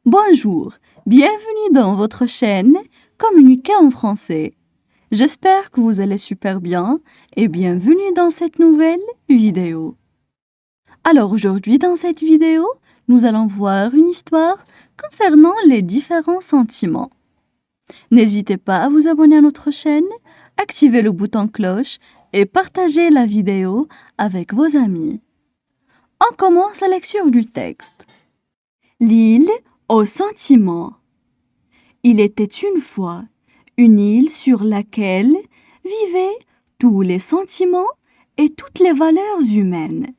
Bonjour, bienvenue dans votre chaîne Communiquer en français. J'espère que vous allez super bien et bienvenue dans cette nouvelle vidéo. Alors aujourd'hui dans cette vidéo, nous allons voir une histoire concernant les différents sentiments. N'hésitez pas à vous abonner à notre chaîne, activer le bouton cloche et partager la vidéo avec vos amis. On commence la lecture du texte. L'île aux sentiments. Il était une fois une île sur laquelle vivaient tous les sentiments et toutes les valeurs humaines.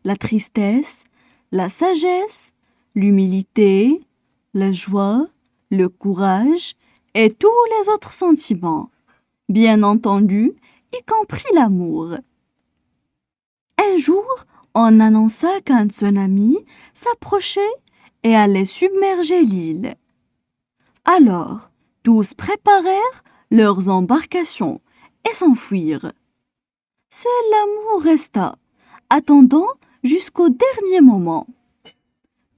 La tristesse, la sagesse, l'humilité, la joie, le courage et tous les autres sentiments, bien entendu, y compris l'amour. Un jour, on annonça qu'un tsunami s'approchait et allait submerger l'île. Alors, tous préparèrent leurs embarcations et s'enfuirent. Seul l'amour resta, attendant jusqu'au dernier moment.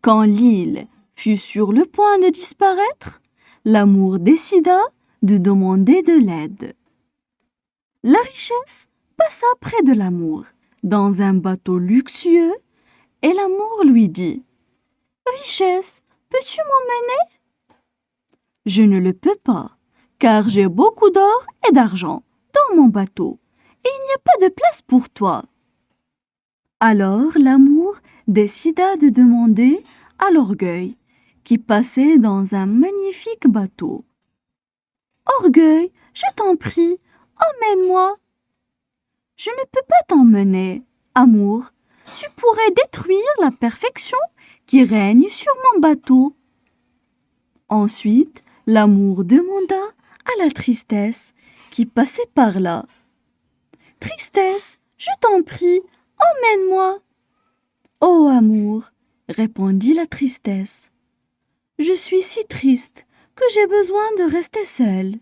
Quand l'île fut sur le point de disparaître, l'amour décida de demander de l'aide. La richesse passa près de l'amour dans un bateau luxueux et l'amour lui dit « Richesse, peux-tu m'emmener ? » « Je ne le peux pas, car j'ai beaucoup d'or et d'argent dans mon bateau, et il n'y a pas de place pour toi. » Alors l'amour décida de demander à l'orgueil, qui passait dans un magnifique bateau. « Orgueil, je t'en prie, emmène-moi. »« Je ne peux pas t'emmener, amour. Tu pourrais détruire la perfection qui règne sur mon bateau. » Ensuite, l'amour demanda à la tristesse qui passait par là. « Tristesse, je t'en prie, emmène-moi. »« Oh amour, répondit la tristesse, je suis si triste que j'ai besoin de rester seule. »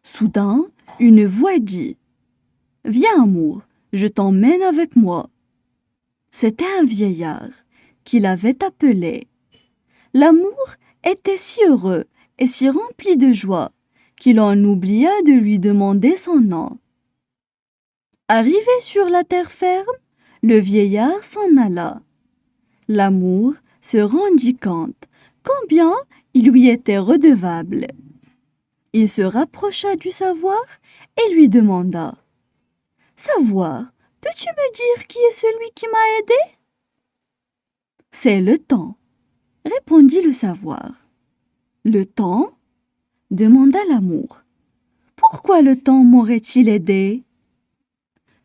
Soudain, une voix dit « Viens amour, je t'emmène avec moi. » C'était un vieillard qui l'avait appelé. L'amour était si heureux et si rempli de joie qu'il en oublia de lui demander son nom. Arrivé sur la terre ferme, le vieillard s'en alla. L'amour se rendit compte combien il lui était redevable. Il se rapprocha du savoir et lui demanda « Savoir, peux-tu me dire qui est celui qui m'a aidé ? » « C'est le temps, » répondit le savoir. « Le temps ? » demanda l'amour. « Pourquoi le temps m'aurait-il aidé ? »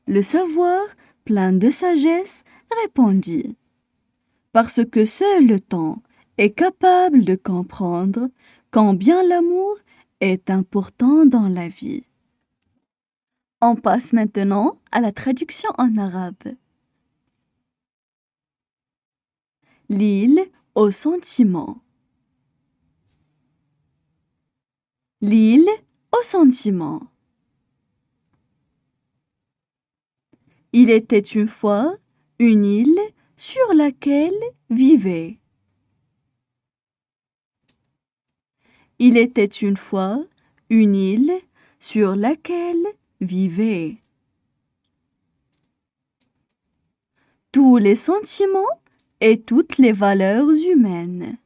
Le savoir, plein de sagesse, répondit « Parce que seul le temps est capable de comprendre combien l'amour est important dans la vie. » On passe maintenant à la traduction en arabe. L'île aux sentiments. L'île aux sentiments. Il était une fois une île sur laquelle vivait. Il était une fois une île sur laquelle vivait. Tous les sentiments et toutes les valeurs humaines.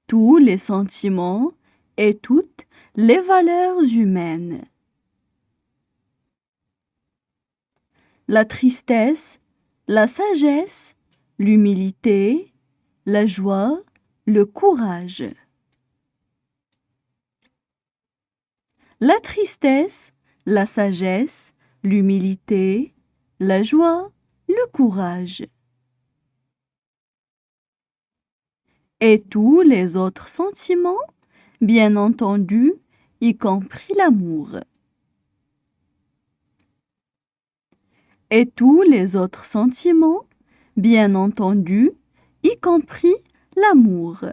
Tous les sentiments et toutes les valeurs humaines. La tristesse, la sagesse, l'humilité, la joie, le courage. La tristesse, la sagesse, l'humilité, la joie, le courage. Et tous les autres sentiments, bien entendu, y compris l'amour. Et tous les autres sentiments, bien entendu, y compris l'amour.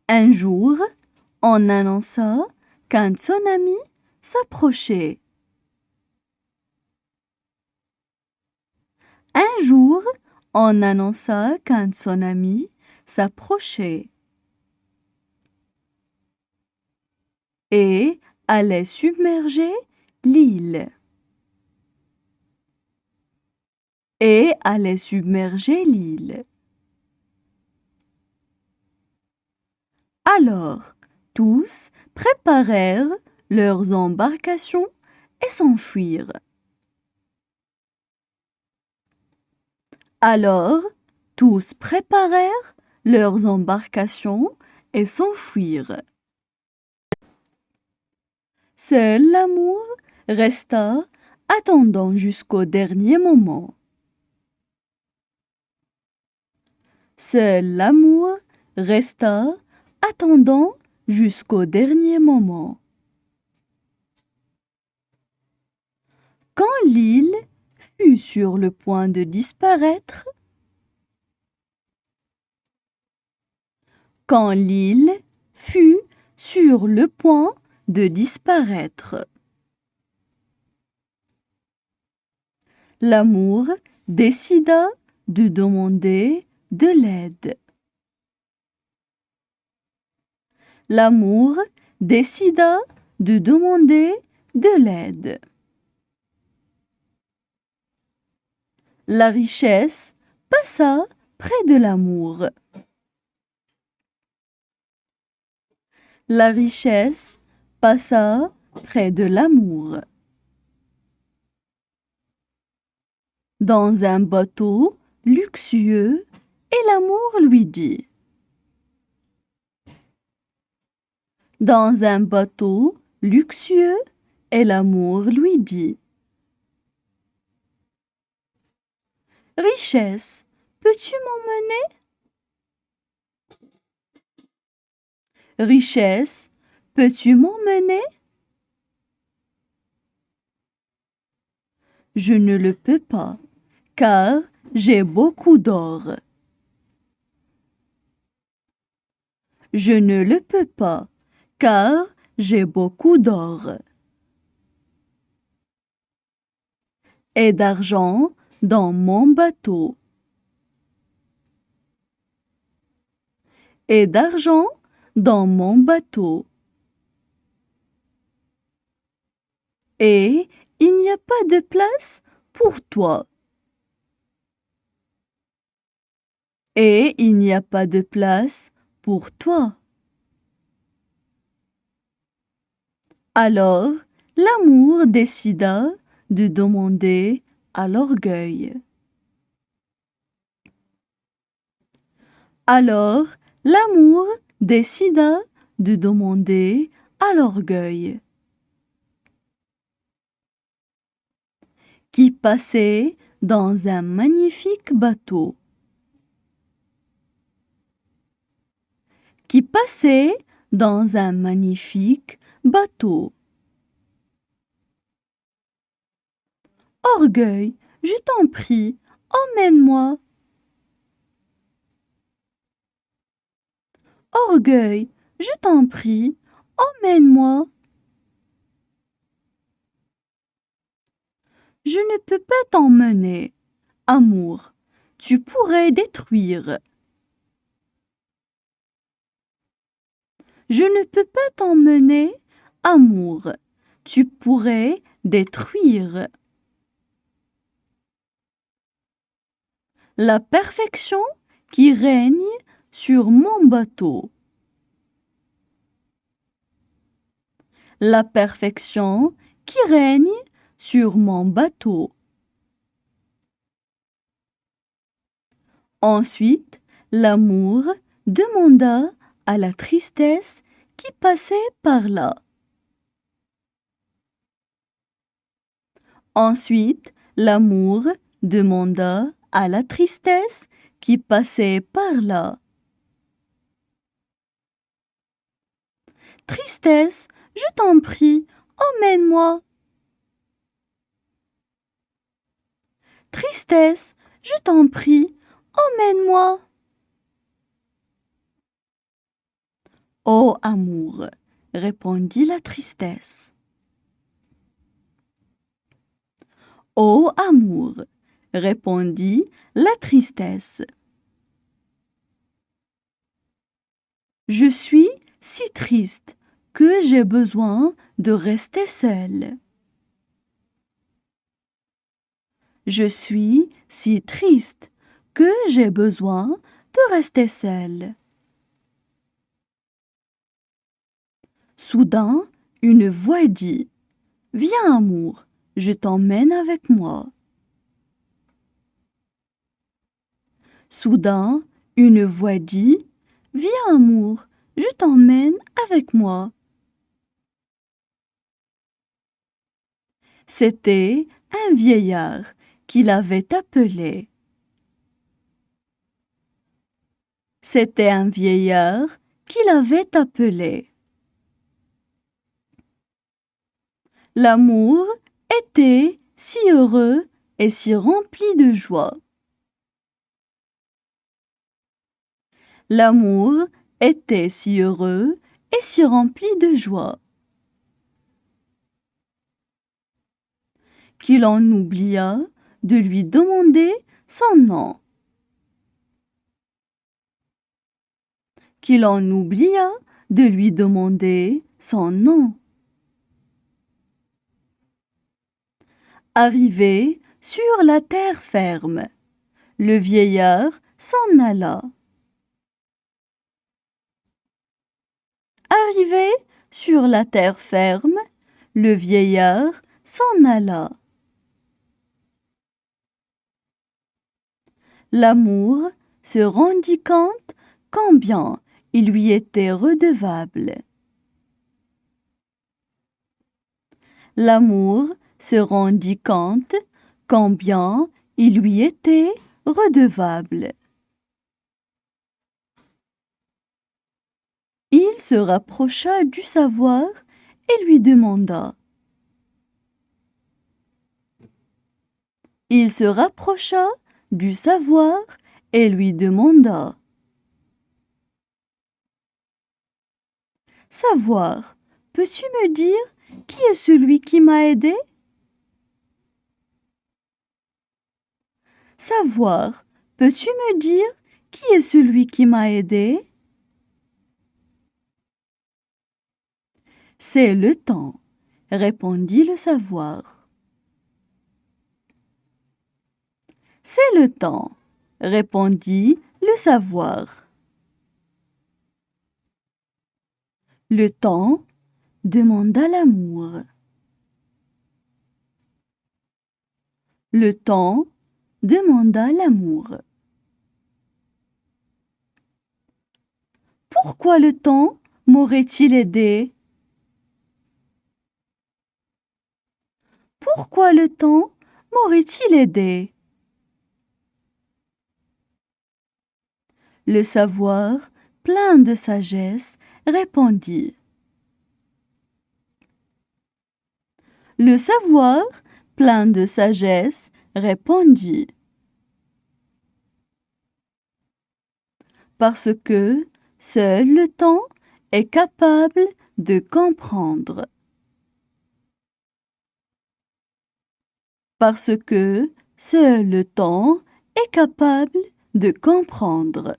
Un jour, on annonça qu'un tsunami s'approchait. Un jour, on annonça qu'un tsunami s'approchait et allait submerger l'île. Alors, tous préparèrent leurs embarcations et s'enfuirent. Seul l'amour resta, attendant jusqu'au dernier moment. Seul l'amour resta, attendant jusqu'au dernier moment. Quand l'île fut sur le point de disparaître, l'amour décida de demander de l'aide. L'amour décida de demander de l'aide. La richesse passa près de l'amour. La richesse passa près de l'amour. Dans un bateau luxueux, et l'amour lui dit. Dans un bateau luxueux, et l'amour lui dit. Richesse, peux-tu m'emmener? Richesse, peux-tu m'emmener? Je ne le peux pas, car j'ai beaucoup d'or. Je ne le peux pas, car j'ai beaucoup d'or. Et d'argent dans mon bateau. Et d'argent dans mon bateau. Et il n'y a pas de place pour toi. Et il n'y a pas de place pour toi. Alors, l'amour décida de demander à l'orgueil. Alors, l'amour décida de demander à l'orgueil, qui passait dans un magnifique bateau. Qui passait dans un magnifique bateau. Orgueil, je t'en prie, emmène-moi. Orgueil, je t'en prie, emmène-moi. Je ne peux pas t'emmener. Amour, tu pourrais détruire. Je ne peux pas t'emmener. Amour, tu pourrais détruire. La perfection qui règne sur mon bateau. La perfection qui règne sur mon bateau. Ensuite, l'amour demanda à la tristesse qui passait par là. Ensuite, l'amour demanda à la tristesse qui passait par là. Tristesse, je t'en prie, emmène-moi. Tristesse, je t'en prie, emmène-moi. Oh amour, répondit la tristesse. Oh amour, répondit la tristesse. Je suis si triste que j'ai besoin de rester seule. Je suis si triste que j'ai besoin de rester seule. Soudain, une voix dit « Viens, amour, je t'emmène avec moi. » Soudain, une voix dit « Viens, amour, je t'emmène avec moi. » C'était un vieillard qui l'avait appelé. C'était un vieillard qui l'avait appelé. L'amour était si heureux et si rempli de joie. L'amour était si heureux et si rempli de joie qu'il en oublia de lui demander son nom. Qu'il en oublia de lui demander son nom. Arrivé sur la terre ferme, le vieillard s'en alla. Arrivé sur la terre ferme, le vieillard s'en alla. L'amour se rendit compte combien il lui était redevable. L'amour se rendit compte combien il lui était redevable. Il se rapprocha du savoir et lui demanda. Il se rapprocha du savoir et lui demanda. Savoir, peux-tu me dire qui est celui qui m'a aidé? Savoir, peux-tu me dire qui est celui qui m'a aidé? C'est le temps, répondit le savoir. C'est le temps, répondit le savoir. Le temps, demanda l'amour. Le temps, demanda l'amour. Pourquoi le temps m'aurait-il aidé? Pourquoi le temps m'aurait-il aidé? Le savoir, plein de sagesse, répondit. Le savoir, plein de sagesse, répondit. Parce que seul le temps est capable de comprendre. Parce que seul le temps est capable de comprendre.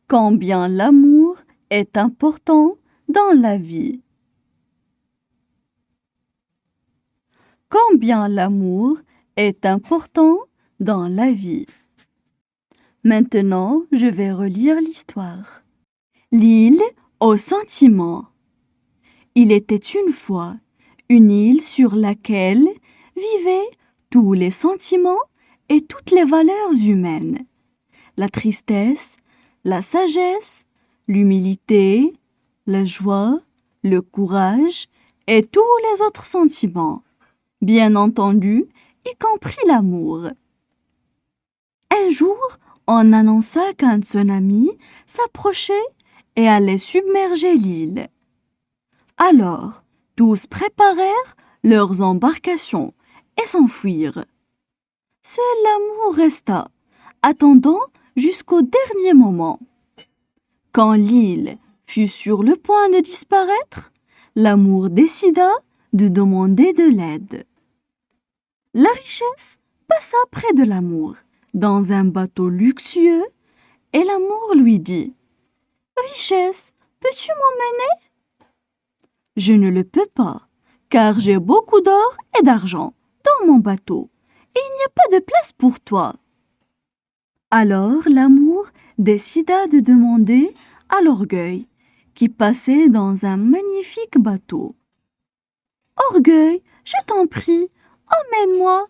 Combien l'amour est important dans la vie. Combien l'amour est important dans la vie. Maintenant, je vais relire l'histoire. L'île aux sentiments. Il était une fois une île sur laquelle vivaient tous les sentiments et toutes les valeurs humaines. La tristesse, la sagesse, l'humilité, la joie, le courage et tous les autres sentiments, bien entendu, y compris l'amour. Un jour, on annonça qu'un tsunami s'approchait et allait submerger l'île. Alors, tous préparèrent leurs embarcations et s'enfuirent. Seul l'amour resta, attendant jusqu'au dernier moment. Quand l'île fut sur le point de disparaître, l'amour décida de demander de l'aide. La richesse passa près de l'amour, dans un bateau luxueux, et l'amour lui dit: Richesse, peux-tu m'emmener? Je ne le peux pas, car j'ai beaucoup d'or et d'argent dans mon bateau, et il n'y a pas de place pour toi. Alors l'amour décida de demander à l'orgueil, qui passait dans un magnifique bateau. Orgueil, je t'en prie, emmène-moi.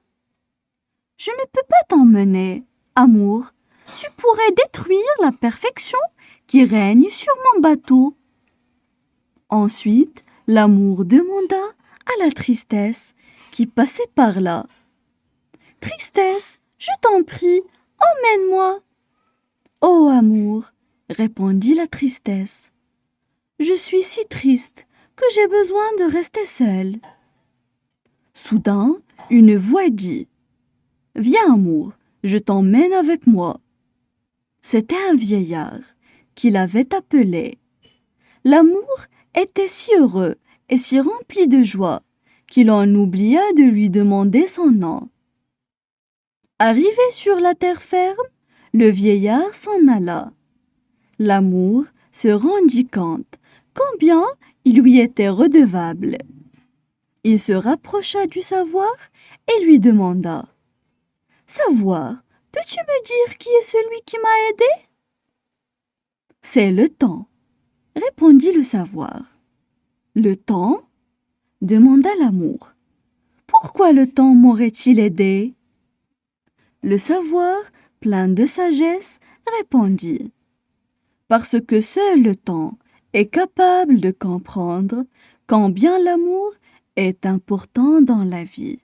Je ne peux pas t'emmener, amour. Tu pourrais détruire la perfection qui règne sur mon bateau. Ensuite, l'amour demanda à la tristesse qui passait par là. Tristesse, je t'en prie, emmène-moi. Oh amour, répondit la tristesse, je suis si triste que j'ai besoin de rester seule. Soudain, une voix dit: Viens amour, je t'emmène avec moi. C'était un vieillard qui l'avait appelé. L'amour était si heureux et si rempli de joie qu'il en oublia de lui demander son nom. Arrivé sur la terre ferme, le vieillard s'en alla. L'amour se rendit compte combien il lui était redevable. Il se rapprocha du savoir et lui demanda: Savoir, peux-tu me dire qui est celui qui m'a aidé? C'est le temps, répondit le savoir. Le temps? Demanda l'amour. Pourquoi le temps m'aurait-il aidé? Le savoir, plein de sagesse, répondit: Parce que seul le temps est capable de comprendre combien l'amour est important dans la vie.